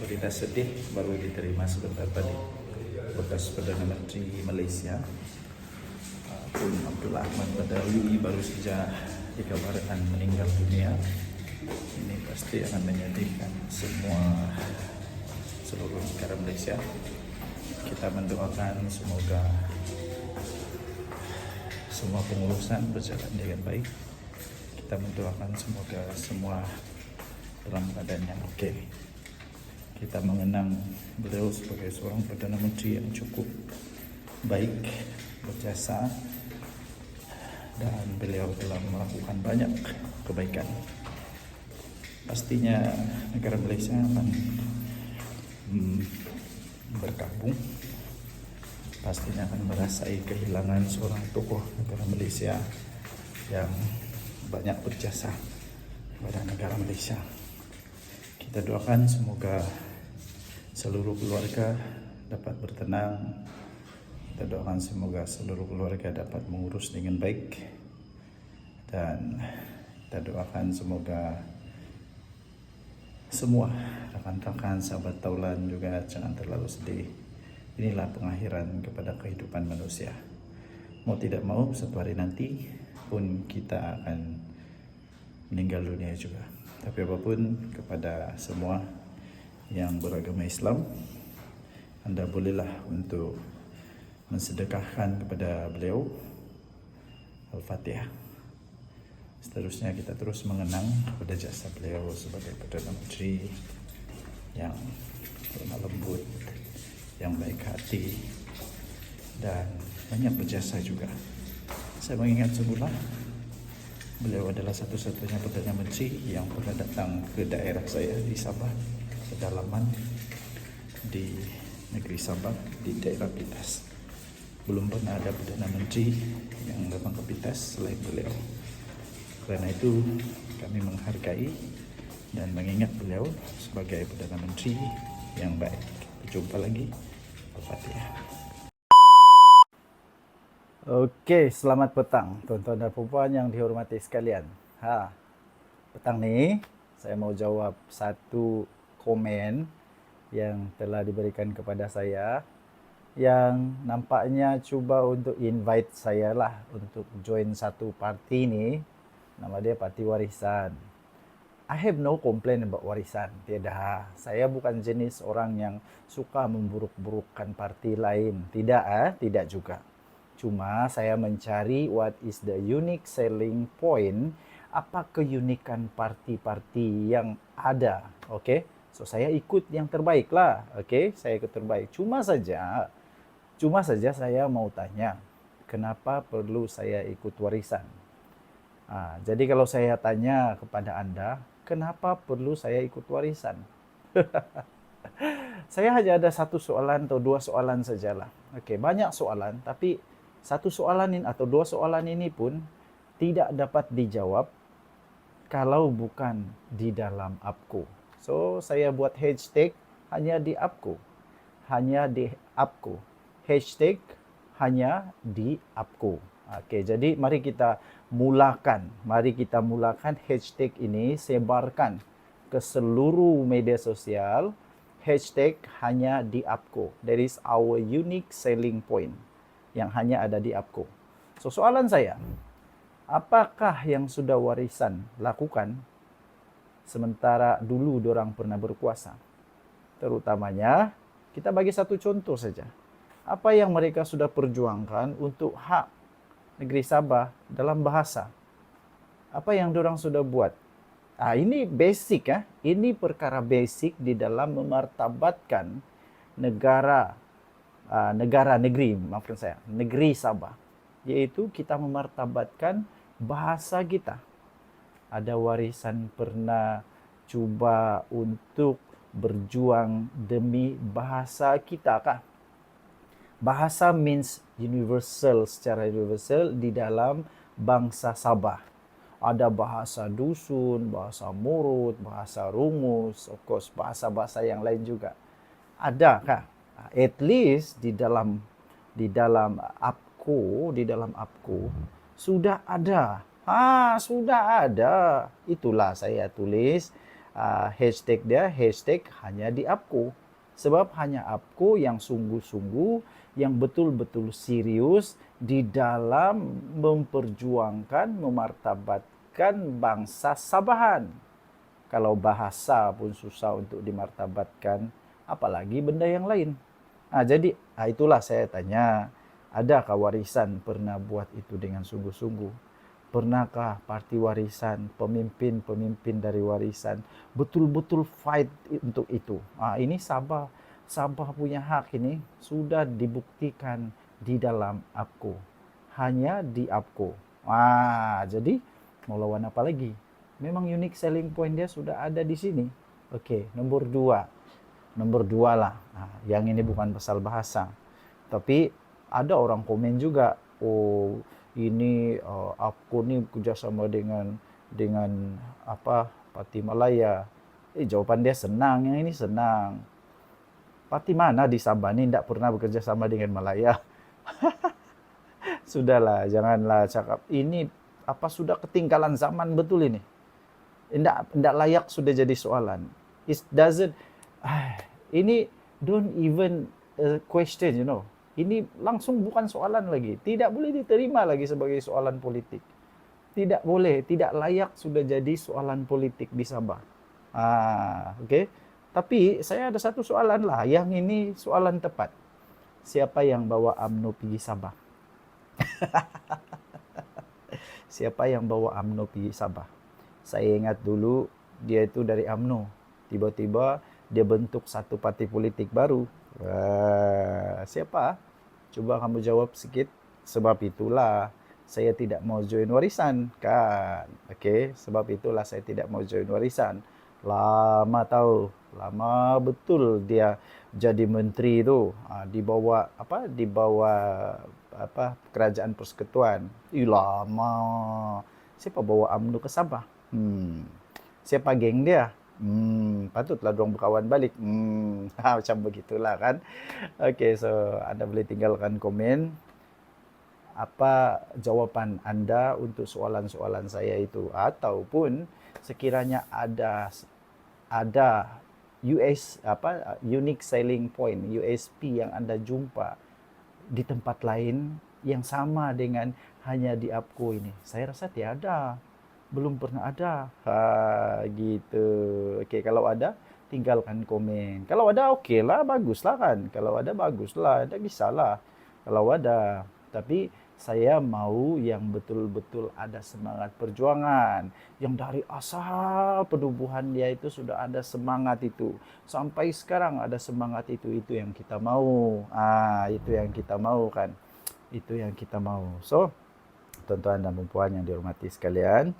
berita sedih baru diterima sebentar tadi bekas Perdana Menteri Malaysia Tun Abdullah Ahmad Badawi baru saja dikabarkan meninggal dunia. Ini pasti akan menyedihkan seluruh negara Malaysia. Kita mendoakan semoga semua pengurusan berjalan dengan baik. Kita mendoakan semoga semua dalam keadaan yang okey. Kita mengenang beliau sebagai seorang Perdana Menteri yang cukup baik, berjasa, dan beliau telah melakukan banyak kebaikan. Pastinya negara Malaysia akan berkabung, pastinya akan merasai kehilangan seorang tokoh negara Malaysia yang banyak berjasa kepada negara Malaysia. Kita doakan semoga seluruh keluarga dapat bertenang. Kita doakan semoga seluruh keluarga dapat mengurus dengan baik. Dan kita doakan semoga semua rakan-rakan sahabat Taulan juga jangan terlalu sedih. Inilah pengakhiran kepada kehidupan manusia. Mau tidak mau, satu hari nanti pun kita akan meninggal dunia juga. Tapi apapun, kepada semua yang beragama Islam, anda bolehlah untuk mensedekahkan kepada beliau Al-Fatihah. Seterusnya kita terus mengenang kepada jasa beliau sebagai Perdana Menteri yang lemah lembut, yang baik hati, dan banyak berjasa juga. Saya mengingat semula beliau adalah satu-satunya Perdana Menteri yang pernah datang ke daerah saya di Sabah, pedalaman di negeri Sabah, di daerah Pitas. Belum pernah ada Perdana Menteri yang datang ke Pitas selain beliau. Karena itu kami menghargai dan mengingat beliau sebagai Perdana Menteri yang baik. Berjumpa lagi. Al-Fatihah. Okey, selamat petang tuan-tuan dan puan yang dihormati sekalian. Petang ni saya mau jawab satu komen yang telah diberikan kepada saya yang nampaknya cuba untuk invite saya lah untuk join satu parti ni. Nama dia Parti Warisan. I have no complaint about warisan. Tidak. Saya bukan jenis orang yang suka memburuk-burukkan parti lain. Tidak juga. Cuma saya mencari what is the unique selling point, apa keunikan parti-parti yang ada. Okey. So saya ikut yang terbaik lah. Okey, saya ikut terbaik. Cuma saja saya mau tanya, kenapa perlu saya ikut warisan? Jadi kalau saya tanya kepada anda, kenapa perlu saya ikut warisan? Saya hanya ada satu soalan atau dua soalan sajalah. Okey, banyak soalan, tapi satu soalan ini atau dua soalan ini pun tidak dapat dijawab kalau bukan di dalam APCO. So, saya buat hashtag hanya di APCO. Hashtag hanya di APCO. Okey, jadi mari kita mulakan hashtag ini, sebarkan ke seluruh media sosial. Hashtag hanya di APCO. That is our unique selling point yang hanya ada di APCO. So soalan saya, apakah yang sudah warisan lakukan sementara dulu diorang pernah berkuasa? Terutamanya, kita bagi satu contoh saja. Apa yang mereka sudah perjuangkan untuk hak negeri Sabah dalam bahasa? Apa yang diorang sudah buat? Ini basic ya. Ini perkara basic di dalam memartabatkan negeri Sabah, yaitu kita memartabatkan bahasa kita. Ada warisan pernah cuba untuk berjuang demi bahasa kita kah? Bahasa means universal, secara universal di dalam bangsa Sabah. Ada bahasa dusun, bahasa murut, bahasa rungus, of course bahasa-bahasa yang lain juga. Adakah? At least di dalam APCO, sudah ada. Sudah ada. Itulah saya tulis hashtag dia hashtag hanya di APKO. Sebab hanya APKO yang sungguh-sungguh, yang betul-betul serius di dalam memperjuangkan, memartabatkan bangsa Sabahan. Kalau bahasa pun susah untuk dimartabatkan, apalagi benda yang lain. Jadi itulah saya tanya, adakah warisan pernah buat itu dengan sungguh-sungguh? Pernahkah parti warisan, pemimpin-pemimpin dari warisan betul-betul fight untuk itu? Ini Sabah punya hak ini sudah dibuktikan di dalam APKO. Hanya di APKO. Jadi mau lawan apa lagi? Memang unique selling point dia sudah ada di sini. Oke, nomor dua. Nomor dua lah. Yang ini bukan pasal bahasa. Tapi ada orang komen juga, oh ini aku nih kerjasama dengan Parti Malaya. Jawaban dia senang, yang ini senang. Parti mana di Sabah ini tidak pernah bekerja sama dengan Malaya? Sudahlah, janganlah cakap ini sudah ketinggalan zaman betul ini. Tidak layak sudah jadi soalan. It doesn't. Ini don't even question, Ini langsung bukan soalan lagi. Tidak boleh diterima lagi sebagai soalan politik. Tidak boleh, tidak layak sudah jadi soalan politik di Sabah. Oke. Tapi saya ada satu soalan lah, yang ini soalan tepat. Siapa yang bawa UMNO pergi Sabah? Siapa yang bawa UMNO pergi Sabah? Saya ingat dulu dia itu dari UMNO. Tiba-tiba dia bentuk satu parti politik baru. Siapa? Coba kamu jawab sedikit. Sebab itulah saya tidak mau join warisan, kan? Oke, sebab itulah saya tidak mau join warisan. Lama tahu, lama betul dia jadi menteri itu, di bawah kerajaan persekutuan. Lama. Siapa bawa UMNO ke Sabah? Siapa geng dia? Patutlah dong berkawan balik. Macam begitulah kan. Oke, so Anda boleh tinggalkan komen apa jawaban Anda untuk soalan-soalan saya itu, ataupun sekiranya ada unique selling point, USP yang Anda jumpa di tempat lain yang sama dengan hanya di APKO ini. Saya rasa tiada. Belum pernah ada. Gitu. Oke, kalau ada tinggalkan komen. Kalau ada oke lah, bagus lah kan. Kalau ada bagus lah, tidak bisa lah. Kalau ada. Tapi saya mau yang betul-betul ada semangat perjuangan. Yang dari asal penubuhan dia itu sudah ada semangat itu. Sampai sekarang ada semangat itu. Itu yang kita mau. Itu yang kita mau kan. Itu yang kita mau. So, tuan-tuan dan puan yang dihormati sekalian,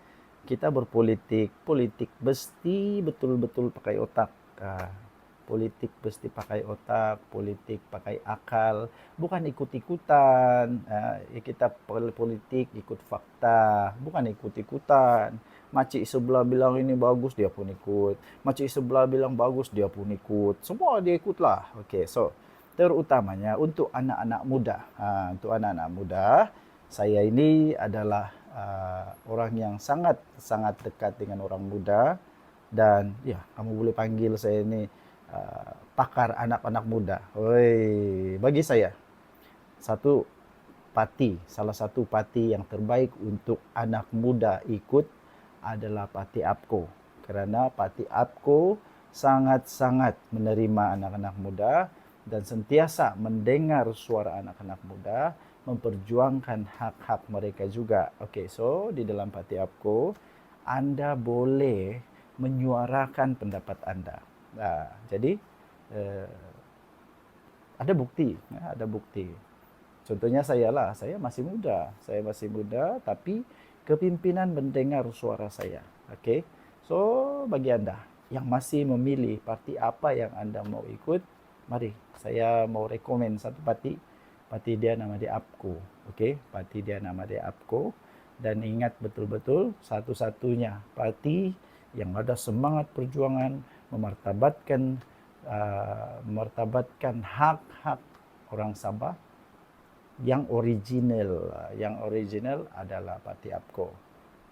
kita berpolitik, politik mesti betul-betul pakai otak. Politik mesti pakai otak, politik pakai akal, bukan ikut-ikutan. Kita politik ikut fakta, bukan ikut-ikutan. Makcik sebelah bilang ini bagus, dia pun ikut. Makcik sebelah bilang bagus, dia pun ikut. Semua dia ikutlah. Oke, so terutamanya untuk anak-anak muda. Untuk anak-anak muda, saya ini adalah orang yang sangat dekat dengan orang muda, dan ya kamu boleh panggil saya ini pakar anak-anak muda. Bagi saya salah satu parti yang terbaik untuk anak muda ikut adalah parti APKO, karena parti APKO sangat-sangat menerima anak-anak muda dan sentiasa mendengar suara anak-anak muda, memperjuangkan hak-hak mereka juga. Oke, so di dalam parti APKO Anda boleh menyuarakan pendapat Anda. Jadi ada bukti. Contohnya saya masih muda, tapi kepimpinan mendengar suara saya. Oke, so bagi Anda yang masih memilih parti apa yang Anda mau ikut, mari saya mau rekomen satu parti dia nama dia APKO. Oke, parti dia nama dia APKO. Dan ingat betul-betul, satu-satunya parti yang ada semangat perjuangan memartabatkan hak-hak orang Sabah yang original adalah parti APKO.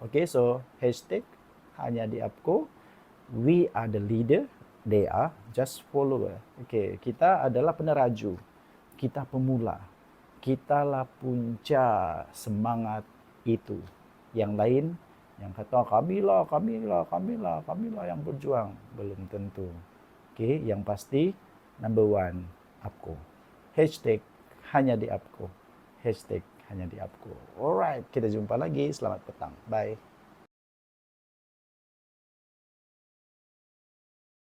Oke, so hashtag hanya di APKO, We are the leader, they are just follower. Okay, kita adalah peneraju, kita pemula, kitalah punca semangat itu. Yang lain yang kata kamilah yang berjuang, belum tentu. Okay, yang pasti number one, APKO. Hashtag hanya di APKO. Hashtag hanya di APKO. Alright, kita jumpa lagi. Selamat petang. Bye.